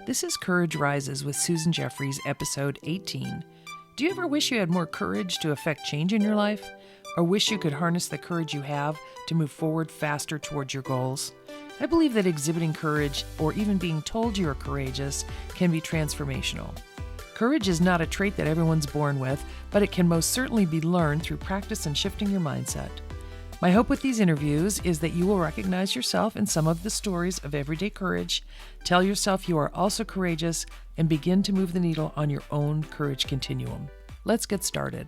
This is Courage Rises with Susan Jeffries, episode 18. Do you ever wish you had more courage to affect change in your life? Or wish you could harness the courage you have to move forward faster towards your goals? I believe that exhibiting courage, or even being told you are courageous, can be transformational. Courage is not a trait that everyone's born with, but it can most certainly be learned through practice and shifting your mindset. My hope with these interviews is that you will recognize yourself in some of the stories of everyday courage, tell yourself you are also courageous, and begin to move the needle on your own courage continuum. Let's get started.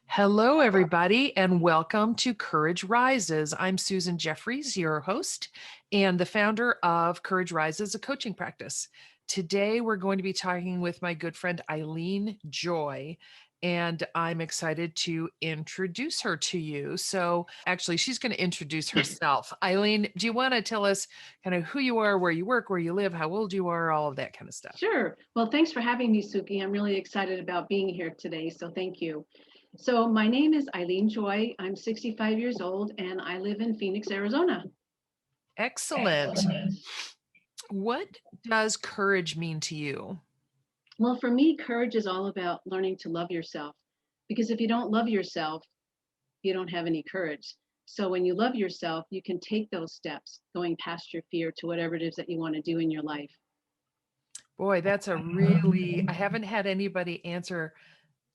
Hello, everybody, and welcome to Courage Rises. I'm Susan Jeffries, your host and the founder of Courage Rises, a coaching practice. Today, we're going to be talking with my good friend, Eileen Joy, and I'm excited to introduce her to you. So actually, she's going to introduce herself. Eileen, do you want to tell us kind of who you are, where you work, where you live, how old you are, all of that kind of stuff? Sure. Well, thanks for having me, Suki. I'm really excited about being here today, so thank you. So my name is Eileen Joy. I'm 65 years old, and I live in Phoenix, Arizona. Excellent. What does courage mean to you? Well, for me, courage is all about learning to love yourself, because if you don't love yourself, you don't have any courage. So when you love yourself, you can take those steps going past your fear to whatever it is that you want to do in your life. Boy, I haven't had anybody answer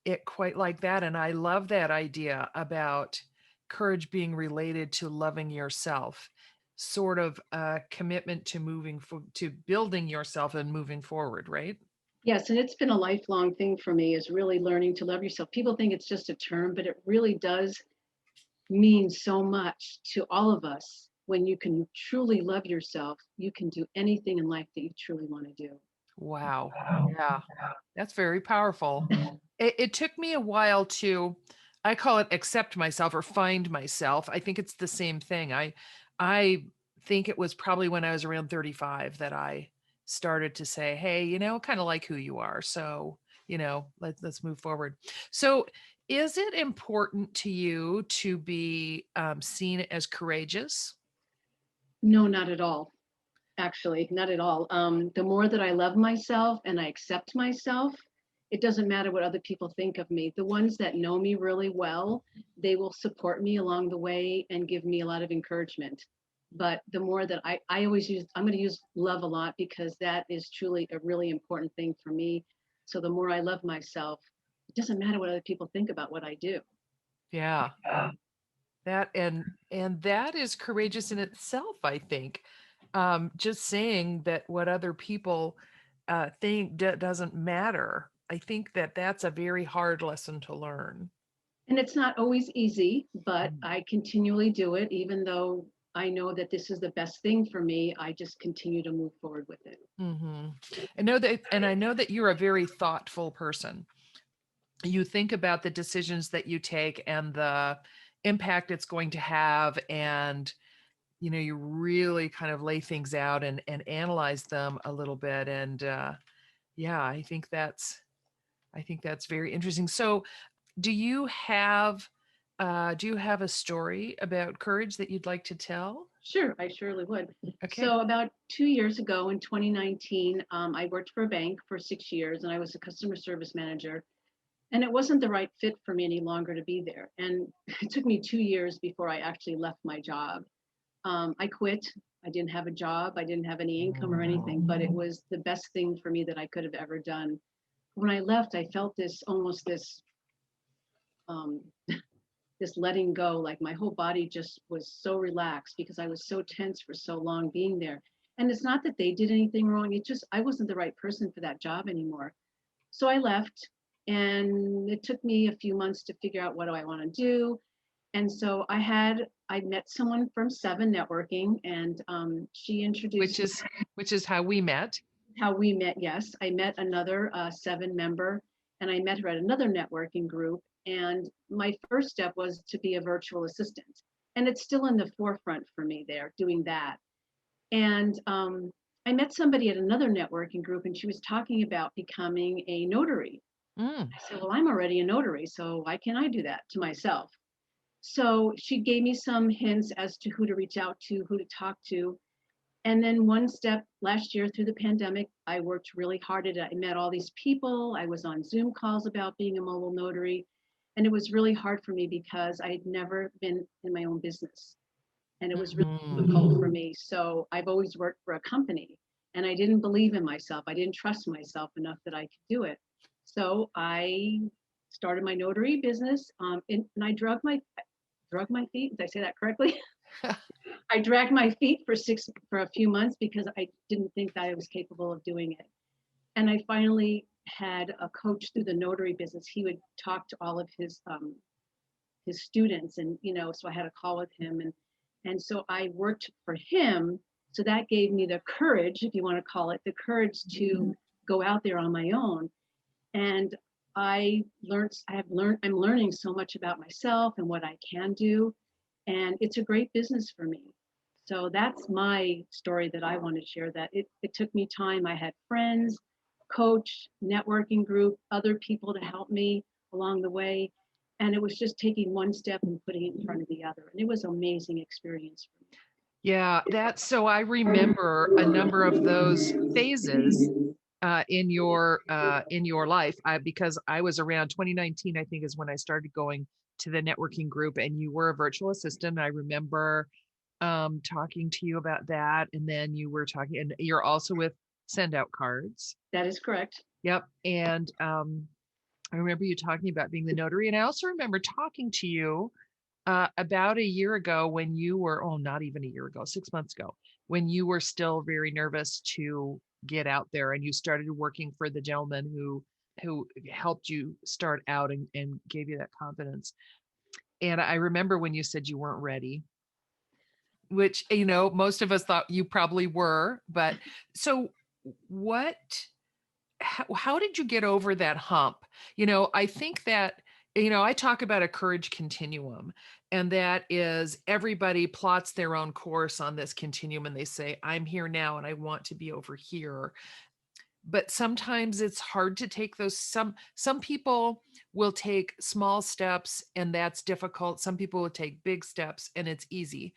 it quite like that. And I love that idea about courage being related to loving yourself, sort of a commitment to to building yourself and moving forward, right? Yes, and it's been a lifelong thing for me is really learning to love yourself. People think it's just a term, but it really does mean so much to all of us. When you can truly love yourself, you can do anything in life that you truly want to do. Wow. Yeah, that's very powerful. It took me a while to, I call it accept myself or find myself. I think it's the same thing. I think it was probably when I was around 35 that I started to say, hey, kind of like who you are. So, let's move forward. So, is it important to you to be seen as courageous? No, not at all. Actually, not at all. The more that I love myself and I accept myself, it doesn't matter what other people think of me. The ones that know me really well, they will support me along the way and give me a lot of encouragement. But the more that I always use, I'm going to use love a lot because that is truly a really important thing for me. So the more I love myself, it doesn't matter what other people think about what I do. Yeah. That and that is courageous in itself, I think. Just saying that what other people think doesn't matter. I think that that's a very hard lesson to learn. And it's not always easy, but Mm. I continually do it, even though I know that this is the best thing for me. I just continue to move forward with it. Mm-hmm. I know that you're a very thoughtful person. You think about the decisions that you take and the impact it's going to have, and you really kind of lay things out and analyze them a little bit. And yeah, I think that's very interesting. So, do you have a story about courage that you'd like to tell? Sure, I surely would. Okay. So, about 2 years ago in 2019, I worked for a bank for 6 years and I was a customer service manager. And it wasn't the right fit for me any longer to be there. And it took me 2 years before I actually left my job. I quit. I didn't have a job. I didn't have any income or anything, but it was the best thing for me that I could have ever done. When I left, I felt this almost um, this letting go. Like my whole body just was so relaxed because I was so tense for so long being there. And it's not that they did anything wrong. It just I wasn't the right person for that job anymore. So I left, and it took me a few months to figure out what do I want to do. And so I met someone from Seven Networking, and she which introduced is which is how we met. how we met. Yes, I met another Seven member, and I met her at another networking group. And my first step was to be a virtual assistant, and it's still in the forefront for me there doing that. And I met somebody at another networking group, and she was talking about becoming a notary. Mm. I said, well, I'm already a notary, so why can't I do that to myself? So she gave me some hints as to who to reach out to, who to talk to. And then one step last year through the pandemic, I worked really hard at it. I met all these people. I was on Zoom calls about being a mobile notary. And it was really hard for me because I had never been in my own business. And it was really difficult for me. So I've always worked for a company and I didn't believe in myself. I didn't trust myself enough that I could do it. So I started my notary business, and I drug my feet. Did I say that correctly? I dragged my feet for a few months because I didn't think that I was capable of doing it. And I finally had a coach through the notary business. He would talk to all of his students, and so I had a call with him, and so I worked for him. So that gave me the courage, if you want to call it, the courage to go out there on my own. And I'm learning so much about myself and what I can do. And it's a great business for me. So that's my story that I want to share, that it took me time. I had friends, coach, networking group, other people to help me along the way. And it was just taking one step and putting it in front of the other. And it was an amazing experience for me. Yeah, that's so I remember a number of those phases in your life because I was around 2019, I think is when I started going to the networking group, and you were a virtual assistant. I remember talking to you about that, and then you were talking, and you're also with Send Out Cards. That is correct. Yep, and I remember you talking about being the notary, and I also remember talking to you about a year ago when you were, oh, not even a year ago, 6 months ago, when you were still very nervous to get out there, and you started working for the gentleman who helped you start out and gave you that confidence. And I remember when you said you weren't ready, which, most of us thought you probably were. But so what, how did you get over that hump? I think that, I talk about a courage continuum, and that is everybody plots their own course on this continuum and they say, I'm here now and I want to be over here. But sometimes it's hard to take those. Some people will take small steps and that's difficult. Some people will take big steps and it's easy.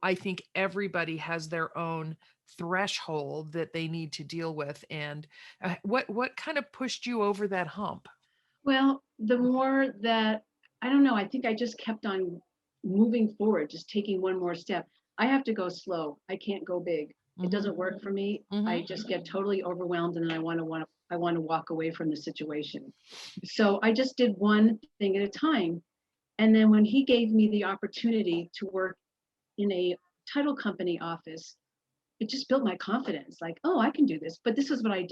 I think everybody has their own threshold that they need to deal with. And what kind of pushed you over that hump? Well, the more that, I don't know, I think I just kept on moving forward, just taking one more step. I have to go slow. I can't go big. It doesn't work for me. I just get totally overwhelmed and I want to walk away from the situation. So I just did one thing at a time. And then when he gave me the opportunity to work in a title company office, it just built my confidence, like, oh, I can do this. But this is what I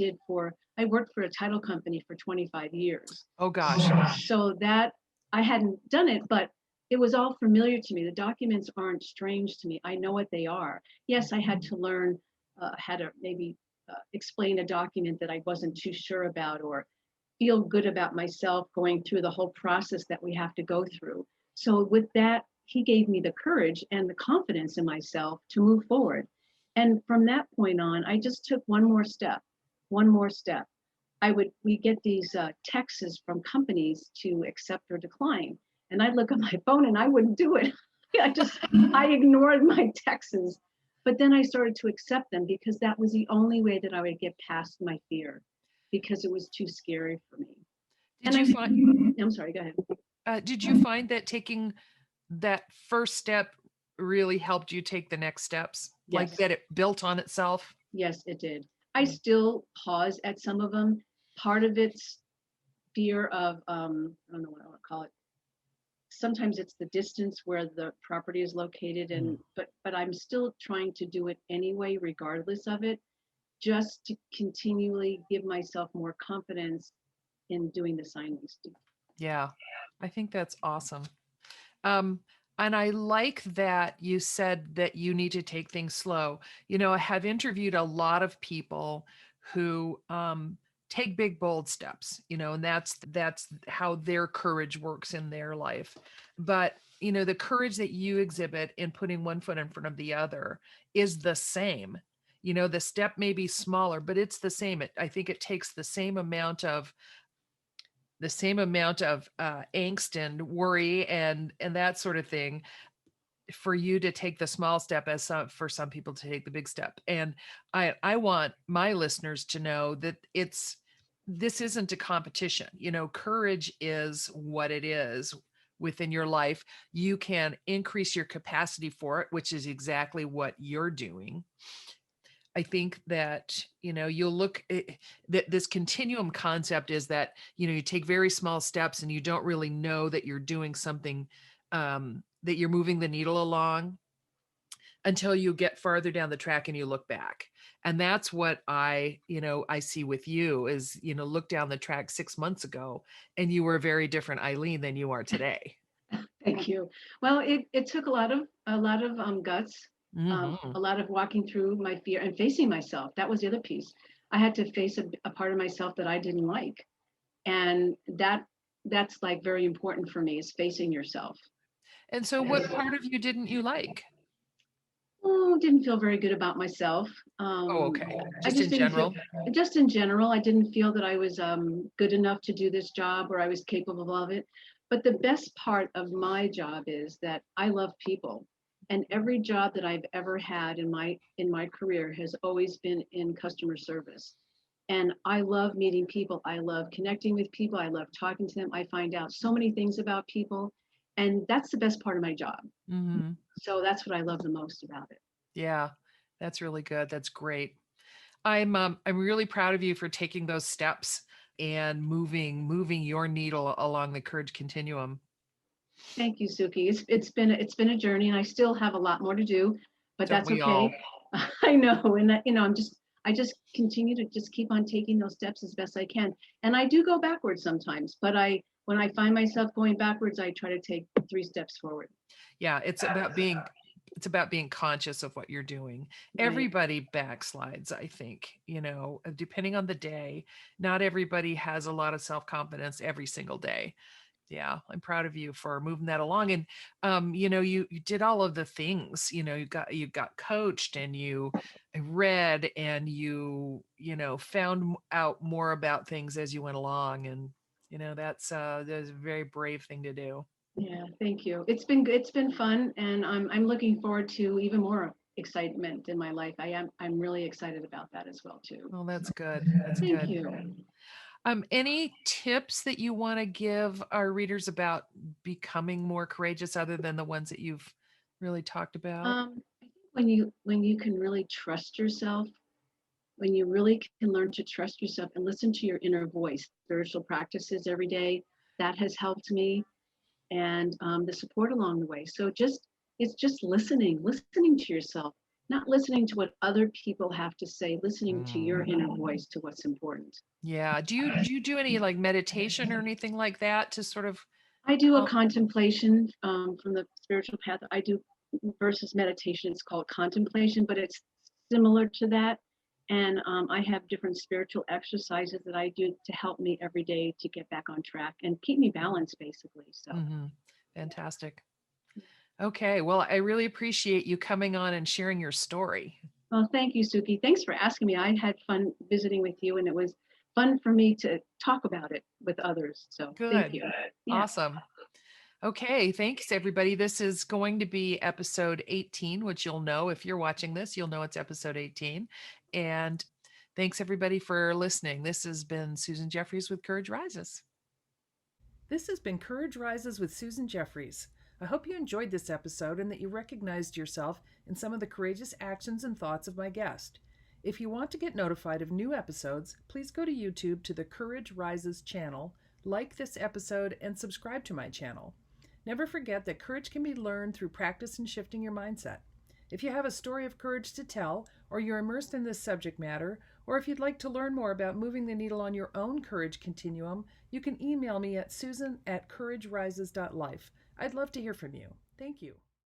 worked for a title company for 25 years. Oh gosh. So that I hadn't done it, but it was all familiar to me. The documents aren't strange to me. I know what they are. Yes, I had to learn how to maybe explain a document that I wasn't too sure about, or feel good about myself going through the whole process that we have to go through. So with that, he gave me the courage and the confidence in myself to move forward. And from that point on, I just took one more step, one more step. We get these texts from companies to accept or decline. And I'd look at my phone and I wouldn't do it. I ignored my texts. But then I started to accept them because that was the only way that I would get past my fear, because it was too scary for me. I'm sorry, go ahead. Did you find that taking that first step really helped you take the next steps? Yes. Like that it built on itself? Yes, it did. I still pause at some of them. Part of it's fear of, I don't know what I want to call it. Sometimes it's the distance where the property is located, but I'm still trying to do it anyway, regardless of it, just to continually give myself more confidence in doing the signings. Yeah, I think that's awesome. And I like that you said that you need to take things slow. I have interviewed a lot of people who take big, bold steps, and that's how their courage works in their life. But, the courage that you exhibit in putting one foot in front of the other is the same. The step may be smaller, but it's the same. I think it takes the same amount of angst and worry and that sort of thing. for you to take the small step as for some people to take the big step. And I want my listeners to know that this isn't a competition. Courage is what it is within your life. You can increase your capacity for it, which is exactly what you're doing. I think that, you'll look that this continuum concept is that, you take very small steps and you don't really know that you're doing something, that you're moving the needle along until you get farther down the track and you look back. And that's what I see with you is, look down the track 6 months ago and you were a very different Eileen than you are today. Thank you. Well, it took a lot of guts, Hmm. a lot of walking through my fear and facing myself. That was the other piece. I had to face a part of myself that I didn't like, and that's like very important for me is facing yourself. And so what part of you didn't you like? Oh, didn't feel very good about myself. Oh, okay. I Just just in didn't feel, general. just in general, I didn't feel that I was good enough to do this job or I was capable of it. But the best part of my job is that I love people. And every job that I've ever had in my career has always been in customer service. And I love meeting people. I love connecting with people. I love talking to them. I find out so many things about people. And that's the best part of my job. Hmm. So that's what I love the most about it. Yeah, that's really good. That's great. I'm really proud of you for taking those steps and moving your needle along the courage continuum. Thank you, Suki. It's been a journey, and I still have a lot more to do, but Don't that's we all? okay. I know, and I just continue to just keep on taking those steps as best I can, and I do go backwards sometimes. But when I find myself going backwards, I try to take 3 steps forward. Yeah, it's about being conscious of what you're doing. Right. Everybody backslides, I think, depending on the day. Not everybody has a lot of self-confidence every single day. Yeah, I'm proud of you for moving that along. And you did all of the things. You got coached and you read and you found out more about things as you went along. And that's a very brave thing to do. Yeah. Thank you. It's been fun, and I'm looking forward to even more excitement in my life. I'm really excited about that as well too. Well, that's So good. That's thank good. you. Any tips that you want to give our readers about becoming more courageous other than the ones that you've really talked about? I think when you can really trust yourself, when you really can learn to trust yourself and listen to your inner voice, spiritual practices every day, that has helped me, and the support along the way. So it's just listening to yourself, not listening to what other people have to say, listening to your Mm. inner voice to what's important. Yeah. Do you do any like meditation or anything like that to sort of I do a help? contemplation from the spiritual path. I do versus meditation. It's called contemplation, but it's similar to that. And I have different spiritual exercises that I do to help me every day to get back on track and keep me balanced, basically. So, Hmm. yeah. Fantastic. Okay. Well, I really appreciate you coming on and sharing your story. Well, thank you, Suki. Thanks for asking me. I had fun visiting with you, and it was fun for me to talk about it with others. So, thank Good. you. Yeah. Awesome. Okay, thanks everybody. This is going to be episode 18, which you'll know if you're watching this, you'll know it's episode 18. And thanks everybody for listening. This has been Susan Jeffries with Courage Rises. This has been Courage Rises with Susan Jeffries. I hope you enjoyed this episode and that you recognized yourself in some of the courageous actions and thoughts of my guest. If you want to get notified of new episodes, please go to YouTube to the Courage Rises channel, like this episode, and subscribe to my channel. Never forget that courage can be learned through practice and shifting your mindset. If you have a story of courage to tell, or you're immersed in this subject matter, or if you'd like to learn more about moving the needle on your own courage continuum, you can email me at susan@couragerises.life. I'd love to hear from you. Thank you.